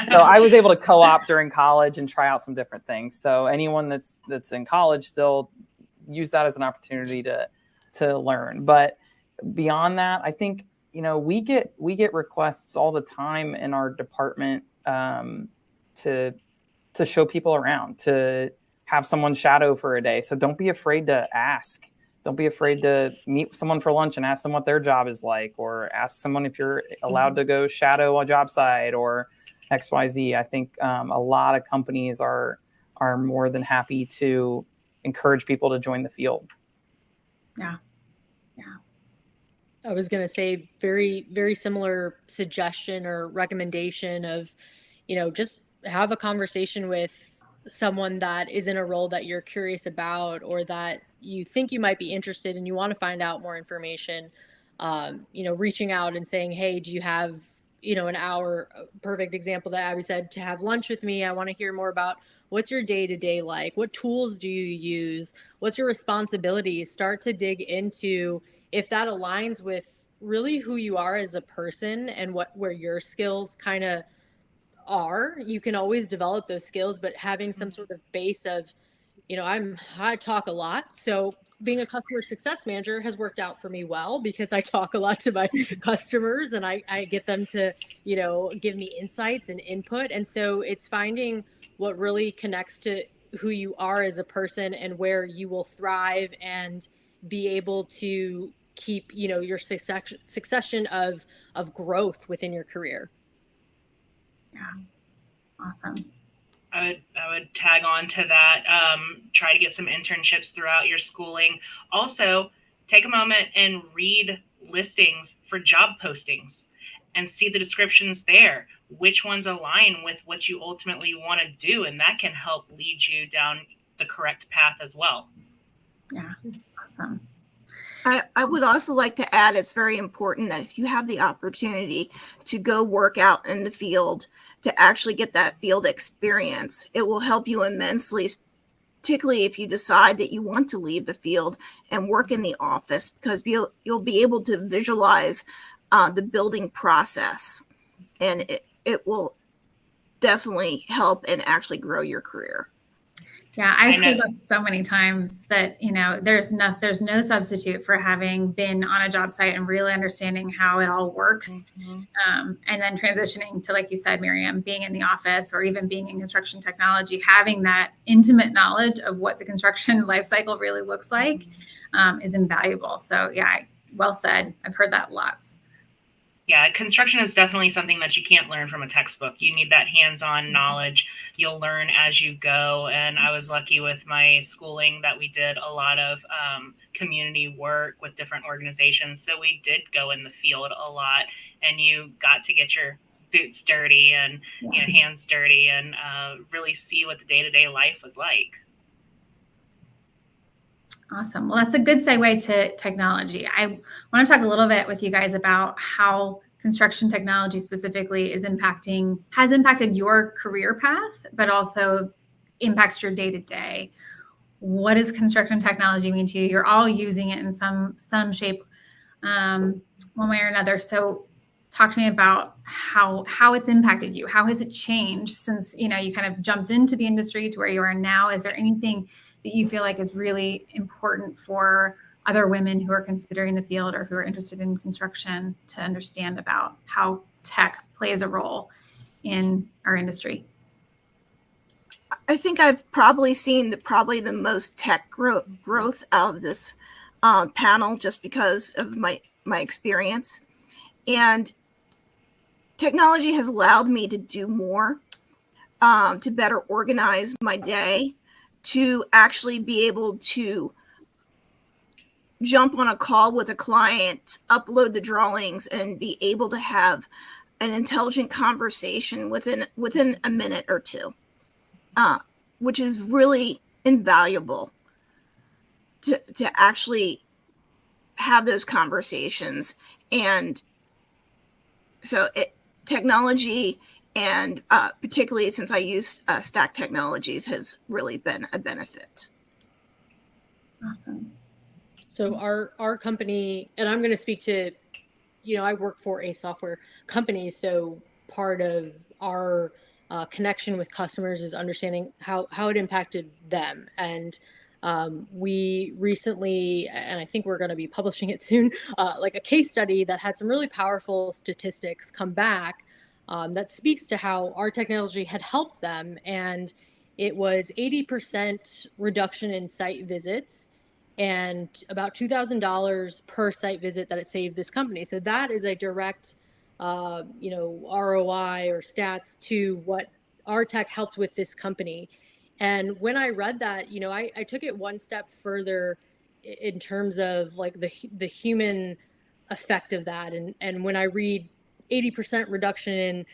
S4: So I was able to co-op during college and try out some different things. So anyone that's in college, still use that as an opportunity to learn. But beyond that, I think, we get requests all the time in our department to show people around, to have someone shadow for a day. So don't be afraid to ask. Don't be afraid to meet someone for lunch and ask them what their job is like, or ask someone if you're allowed to go shadow a job site or XYZ. I think a lot of companies are more than happy to encourage people to join the field.
S1: Yeah.
S6: I was going to say very, very similar suggestion or recommendation of, just have a conversation with someone that is in a role that you're curious about, or that you think you might be interested and you want to find out more information. Reaching out and saying, hey, do you have, an hour, perfect example that Abby said, to have lunch with me. I want to hear more about what's your day-to-day like? What tools do you use? What's your responsibilities? Start to dig into if that aligns with really who you are as a person and where your skills kind of are. You can always develop those skills, but having some sort of base of, I talk a lot. So being a customer success manager has worked out for me well, because I talk a lot to my customers and I get them to, give me insights and input. And so it's finding what really connects to who you are as a person and where you will thrive and be able to keep, your succession of growth within your career.
S1: Yeah. Awesome.
S2: I would tag on to that. Try to get some internships throughout your schooling. Also, take a moment and read listings for job postings and see the descriptions there. Which ones align with what you ultimately want to do, and that can help lead you down the correct path as well.
S1: Yeah. Awesome.
S5: I would also like to add, it's very important that if you have the opportunity to go work out in the field, to actually get that field experience, it will help you immensely, particularly if you decide that you want to leave the field and work in the office, because you'll be able to visualize the building process, and it will definitely help and actually grow your career.
S1: Yeah, I've heard that so many times that, there's no substitute for having been on a job site and really understanding how it all works. Mm-hmm. And then transitioning to, like you said, Miriam, being in the office or even being in construction technology, having that intimate knowledge of what the construction life cycle really looks like is invaluable. So yeah, well said. I've heard that lots.
S2: Yeah, construction is definitely something that you can't learn from a textbook. You need that hands-on knowledge. You'll learn as you go. And I was lucky with my schooling that we did a lot of community work with different organizations. So we did go in the field a lot, and you got to get your boots dirty and hands dirty and really see what the day-to-day life was like.
S1: Awesome. Well, that's a good segue to technology. I want to talk a little bit with you guys about how construction technology specifically has impacted your career path, but also impacts your day-to-day. What does construction technology mean to you? You're all using it in some shape, one way or another. So talk to me about how it's impacted you. How has it changed since, you kind of jumped into the industry to where you are now? Is there anything that you feel like is really important for other women who are considering the field or who are interested in construction to understand about how tech plays a role in our industry?
S5: I think I've probably seen the most tech growth out of this panel just because of my experience. And technology has allowed me to do more, to better organize my day, to actually be able to jump on a call with a client, upload the drawings, and be able to have an intelligent conversation within a minute or two, which is really invaluable to actually have those conversations. And so technology, and particularly since I use Stack Technologies, has really been a benefit.
S1: Awesome.
S6: So our company, and I'm going to speak to, I work for a software company, so part of our connection with customers is understanding how it impacted them. And we recently, and I think we're going to be publishing it soon, like a case study that had some really powerful statistics come back that speaks to how our technology had helped them. And it was 80% reduction in site visits and about $2,000 per site visit that it saved this company. So that is a direct, ROI or stats to what our tech helped with this company. And when I read that, I took it one step further in terms of like the human effect of that. And when I read 80% reduction in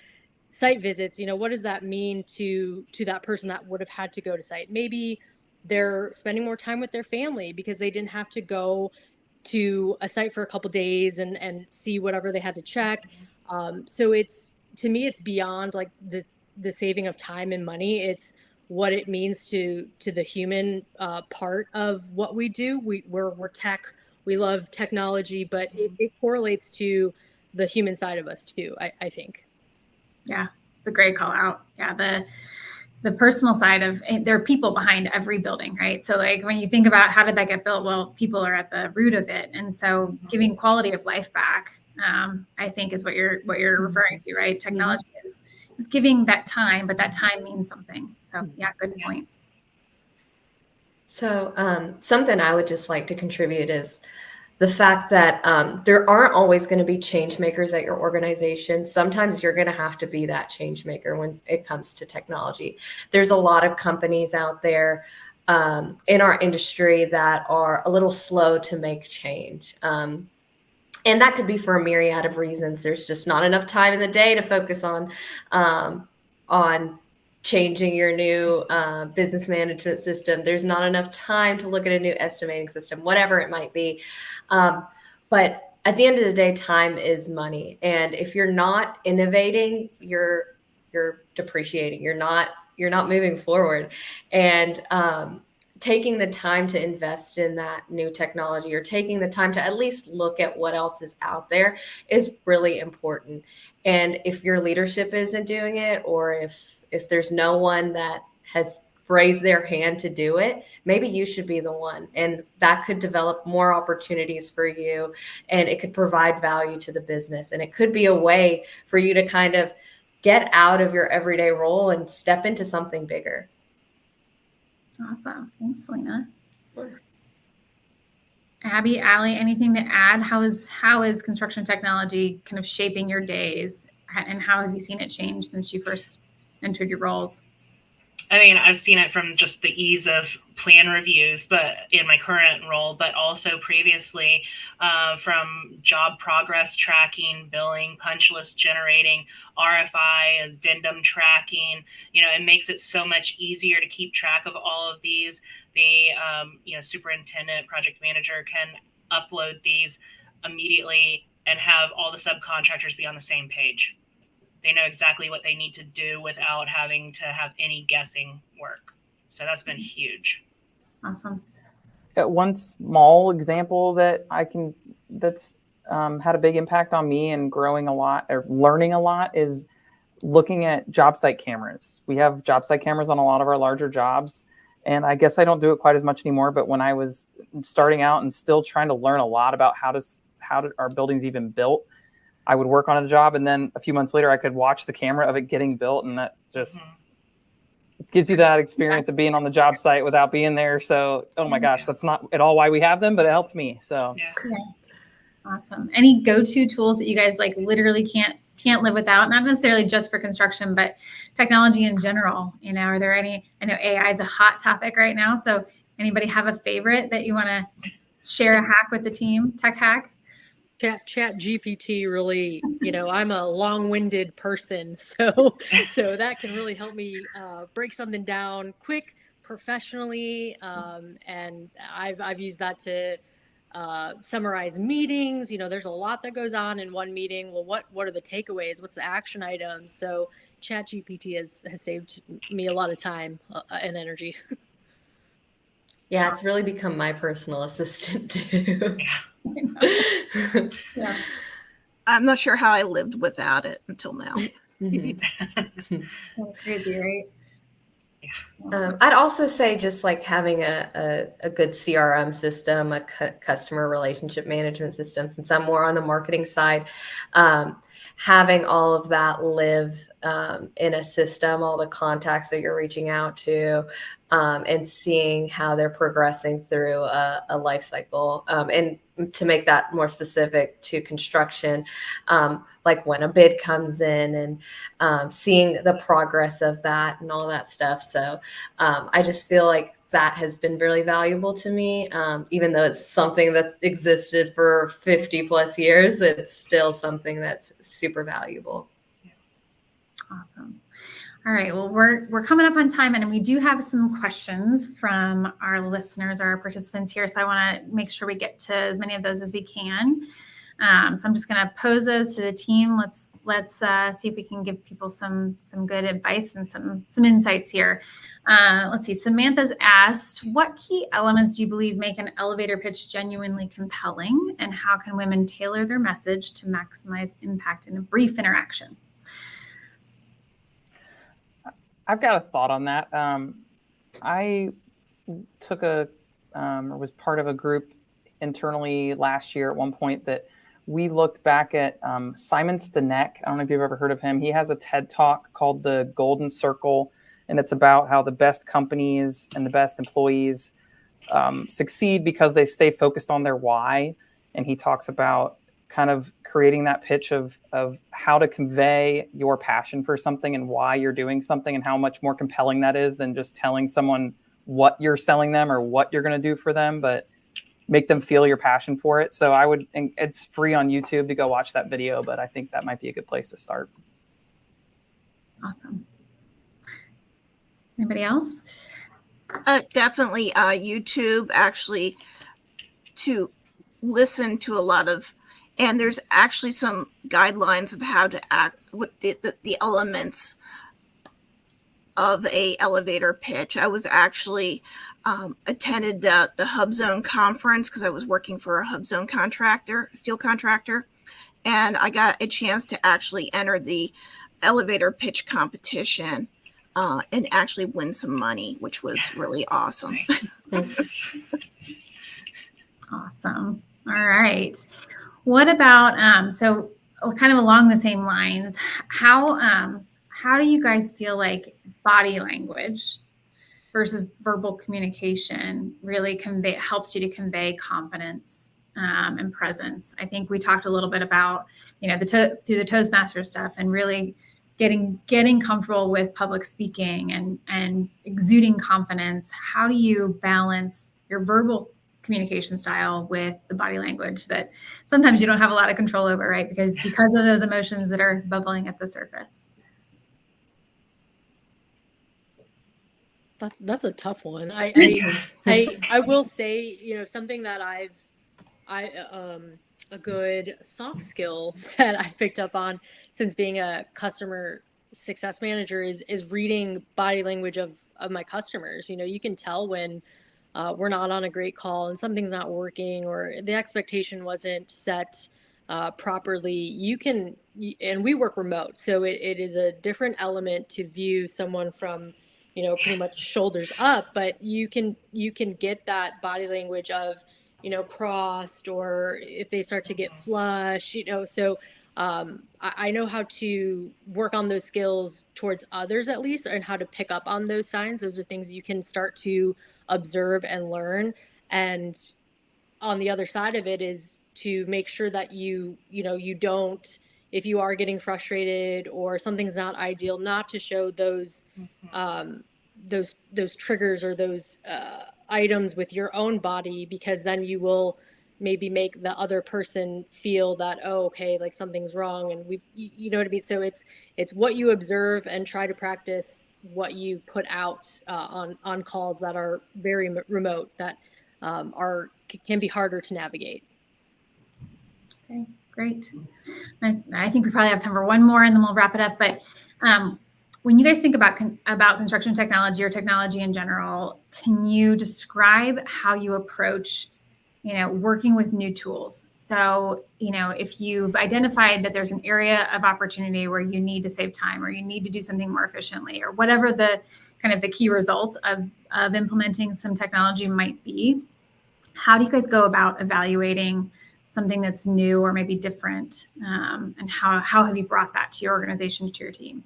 S6: site visits, what does that mean to that person that would have had to go to site? Maybe they're spending more time with their family because they didn't have to go to a site for a couple days and see whatever they had to check. So to me, it's beyond like the saving of time and money. It's what it means to the human part of what we do. We're tech. We love technology, but it correlates to the human side of us too, I think.
S1: Yeah, it's a great call out. Yeah, the personal side of, there are people behind every building, right? So like when you think about how did that get built, well, people are at the root of it. And so giving quality of life back, I think is what you're referring to, right? Technology is giving that time, but that time means something. So yeah, good point.
S3: So something I would just like to contribute is the fact that there aren't always going to be change makers at your organization. Sometimes you're going to have to be that change maker when it comes to technology. There's a lot of companies out there in our industry that are a little slow to make change. And that could be for a myriad of reasons. There's just not enough time in the day to focus on changing your new business management system. There's not enough time to look at a new estimating system, whatever it might be. But at the end of the day, time is money. And if you're not innovating, you're depreciating. You're not moving forward. And taking the time to invest in that new technology, or taking the time to at least look at what else is out there, is really important. And if your leadership isn't doing it, or if there's no one that has raised their hand to do it, maybe you should be the one. And that could develop more opportunities for you, and it could provide value to the business. And it could be a way for you to kind of get out of your everyday role and step into something bigger.
S1: Awesome. Thanks, Selena. Abby, Allie, anything to add? How is construction technology kind of shaping your days, and how have you seen it change since you first entered your roles?
S2: I mean, I've seen it from just the ease of plan reviews, but in my current role, but also previously from job progress tracking, billing, punch list generating, RFI, addendum tracking. It makes it so much easier to keep track of all of these. The superintendent, project manager can upload these immediately and have all the subcontractors be on the same page. They know exactly what they need to do without having to have any guessing work. So that's been huge.
S1: Awesome.
S4: One small example that's had a big impact on me and growing a lot or learning a lot is looking at job site cameras. We have job site cameras on a lot of our larger jobs, And I guess I don't do it quite as much anymore. But when I was starting out and still trying to learn a lot about how our buildings even built, I would work on a job, and then a few months later I could watch the camera of it getting built, and that just it gives you that experience of being on the job site without being there. So, oh my gosh, that's not at all why we have them, but it helped me. So
S1: Yeah. Awesome. Any go-to tools that you guys like literally can't live without? Not necessarily just for construction, but technology in general. You know, are there any? I know AI is a hot topic right now. So, anybody have a favorite that you want to share a hack with the team? Tech hack?
S6: Chat GPT really, you know, I'm a long-winded person, so that can really help me break something down quick, professionally, and I've used that to summarize meetings. You know, there's a lot that goes on in one meeting. Well, what are the takeaways? What's the action items? So Chat GPT has saved me a lot of time and energy.
S3: Yeah, it's really become my personal assistant too.
S1: Yeah.
S5: I'm not sure how I lived without it until now.
S1: That's crazy, right?
S3: I'd also say just like having a good CRM system, a customer relationship management system, since I'm more on the marketing side, having all of that live in a system, all the contacts that you're reaching out to, and seeing how they're progressing through a life cycle. And to make that more specific to construction, like when a bid comes in and seeing the progress of that and all that stuff. So I just feel like that has been really valuable to me. Even though it's something that existed for 50 plus years, it's still something that's super valuable.
S1: Awesome. All right. Well, we're coming up on time, and we do have some questions from our listeners or our participants here. So I want to make sure we get to as many of those as we can. So I'm just going to pose those to the team. Let's see if we can give people some good advice and some insights here. Let's see. Samantha's asked, what key elements do you believe make an elevator pitch genuinely compelling, and how can women tailor their message to maximize impact in a brief interaction?
S4: I've got a thought on that. I took or was part of a group internally last year at one point that we looked back at Simon Sinek. I don't know if you've ever heard of him. He has a TED Talk called The Golden Circle, and it's about how the best companies and the best employees succeed because they stay focused on their why. And he talks about kind of creating that pitch of how to convey your passion for something and why you're doing something, and how much more compelling that is than just telling someone what you're selling them or what you're going to do for them, but make them feel your passion for it. So and it's free on YouTube to go watch that video, but I think that might be a good place to start.
S1: Awesome. Anybody else?
S5: Definitely YouTube, actually, to listen to a lot of, and there's actually some guidelines of how to act with the elements of a elevator pitch. I was actually attended the Hub Zone conference because I was working for a Hub Zone steel contractor, and I got a chance to actually enter the elevator pitch competition and actually win some money, which was really awesome.
S1: Awesome. All right. What about so kind of along the same lines, how do you guys feel like body language versus verbal communication really helps you to convey confidence and presence? I think we talked a little bit about, through the Toastmaster stuff, and really getting comfortable with public speaking and exuding confidence. How do you balance your verbal communication style with the body language that sometimes you don't have a lot of control over, right? Because of those emotions that are bubbling at the surface.
S6: That's a tough one. I will say, something that a good soft skill that I've picked up on since being a customer success manager is reading body language of my customers. You can tell when we're not on a great call and something's not working, or the expectation wasn't set properly. And we work remote, so it is a different element to view someone from pretty much shoulders up, but you can get that body language of, crossed, or if they start to get flush, so I know how to work on those skills towards others, at least, and how to pick up on those signs. Those are things you can start to observe and learn. And on the other side of it is to make sure that you don't, if you are getting frustrated or something's not ideal, not to show those those triggers or those items with your own body, because then you will maybe make the other person feel that, oh, okay, like something's wrong. And you know what I mean? So it's what you observe and try to practice what you put out on calls that are very remote, that can be harder to navigate.
S1: Okay, great. I think we probably have time for one more and then we'll wrap it up. But when you guys think about construction technology or technology in general, can you describe how you approach, working with new tools? So, if you've identified that there's an area of opportunity where you need to save time or you need to do something more efficiently, or whatever the kind of the key result of implementing some technology might be, how do you guys go about evaluating something that's new or maybe different? And how have you brought that to your organization, to your team?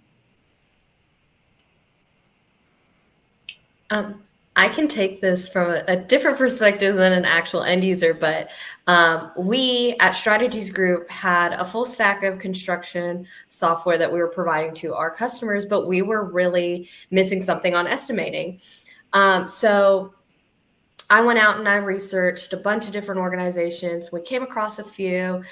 S3: I can take this from a different perspective than an actual end user, but we at Strategies Group had a full stack of construction software that we were providing to our customers, but we were really missing something on estimating. So I went out and I researched a bunch of different organizations. We came across a few.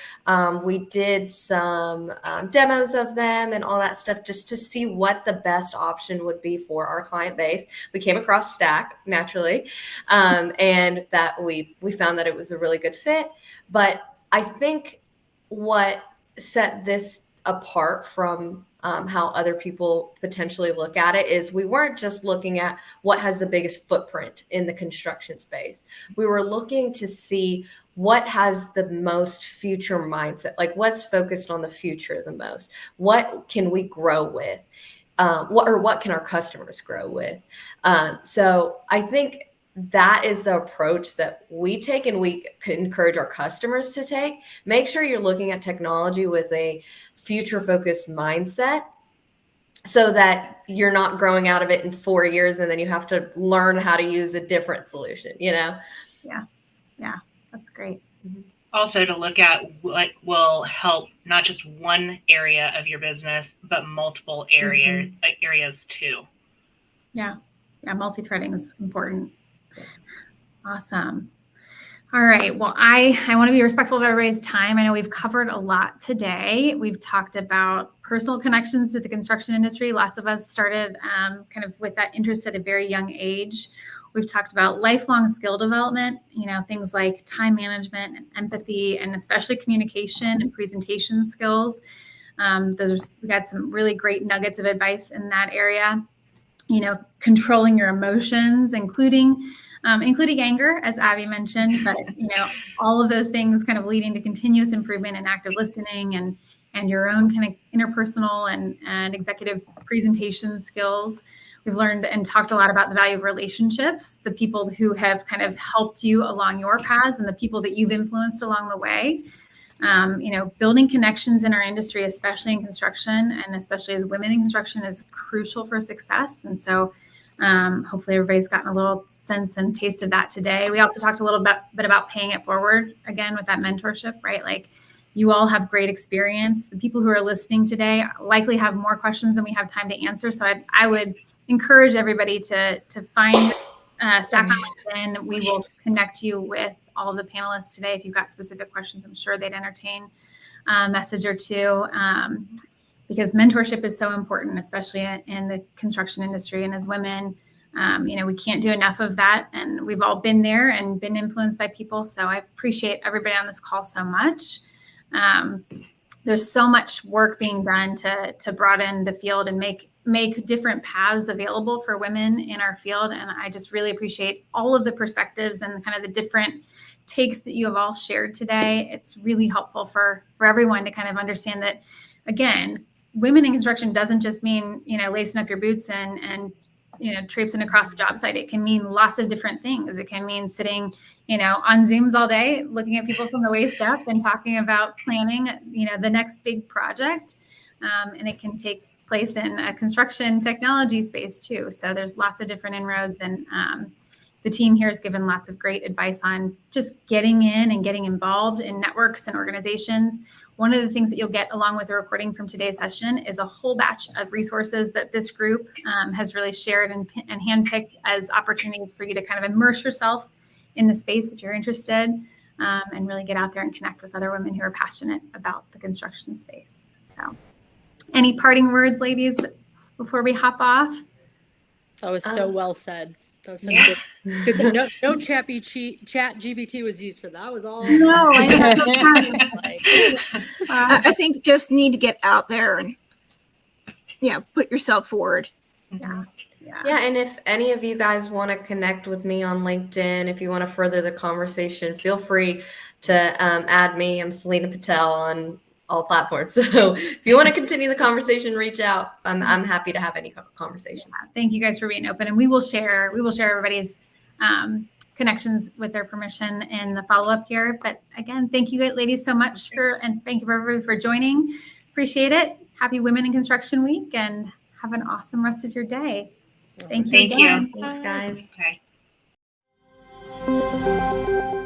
S3: We did some demos of them and all that stuff just to see what the best option would be for our client base. We came across Stack, naturally, and that we found that it was a really good fit. But I think what set this apart from how other people potentially look at it is we weren't just looking at what has the biggest footprint in the construction space. We were looking to see what has the most future mindset, like what's focused on the future the most. What can we grow with? What can our customers grow with? So I think that is the approach that we take, and we encourage our customers to take. Make sure you're looking at technology with a future-focused mindset so that you're not growing out of it in 4 years and then you have to learn how to use a different solution, Yeah,
S1: that's great.
S2: Also, to look at what will help not just one area of your business, but multiple areas too.
S1: Yeah, multi-threading is important. Awesome. All right. Well, I want to be respectful of everybody's time. I know we've covered a lot today. We've talked about personal connections to the construction industry. Lots of us started kind of with that interest at a very young age. We've talked about lifelong skill development, things like time management and empathy, and especially communication and presentation skills. We got some really great nuggets of advice in that area. Controlling your emotions, including anger, as Abby mentioned, but all of those things kind of leading to continuous improvement and active listening and your own kind of interpersonal and executive presentation skills. We've learned and talked a lot about the value of relationships, the people who have kind of helped you along your paths and the people that you've influenced along the way. Building connections in our industry, especially in construction and especially as women in construction, is crucial for success. And so hopefully everybody's gotten a little sense and taste of that today. We also talked a little bit about paying it forward again with that mentorship, right? Like, you all have great experience. The people who are listening today likely have more questions than we have time to answer. So I would encourage everybody to find Stack on LinkedIn. We will connect you with all of the panelists today. If you've got specific questions, I'm sure they'd entertain a message or two, because mentorship is so important, especially in the construction industry. And as women, we can't do enough of that. And we've all been there and been influenced by people. So I appreciate everybody on this call so much. There's so much work being done to broaden the field and make different paths available for women in our field. And I just really appreciate all of the perspectives and kind of the different takes that you have all shared today. It's really helpful for everyone to kind of understand that, again, women in construction doesn't just mean, lacing up your boots and traipsing across a job site. It can mean lots of different things. It can mean sitting, on Zooms all day, looking at people from the waist up and talking about planning, the next big project. And it can take place in a construction technology space too. So there's lots of different inroads, and the team here has given lots of great advice on just getting in and getting involved in networks and organizations. One of the things that you'll get along with the recording from today's session is a whole batch of resources that this group has really shared and handpicked as opportunities for you to kind of immerse yourself in the space if you're interested, and really get out there and connect with other women who are passionate about the construction space. So any parting words, ladies, before we hop off?
S6: That was so well said. That was such good. Because no chat GBT was used for that. Was all.
S1: No, I know.
S5: I think just need to get out there and put yourself forward.
S3: Yeah, and if any of you guys want to connect with me on LinkedIn, if you want to further the conversation, feel free to add me. I'm Selena Patel on all platforms. So if you want to continue the conversation, reach out. I'm happy to have any conversations.
S1: Yeah, thank you guys for being open, and we will share everybody's connections with their permission in the follow-up here. But again, thank you ladies so much and thank you everybody for joining. Appreciate it. Happy Women in Construction Week, and have an awesome rest of your day. Thank you again.
S3: Thanks, guys.
S2: Okay.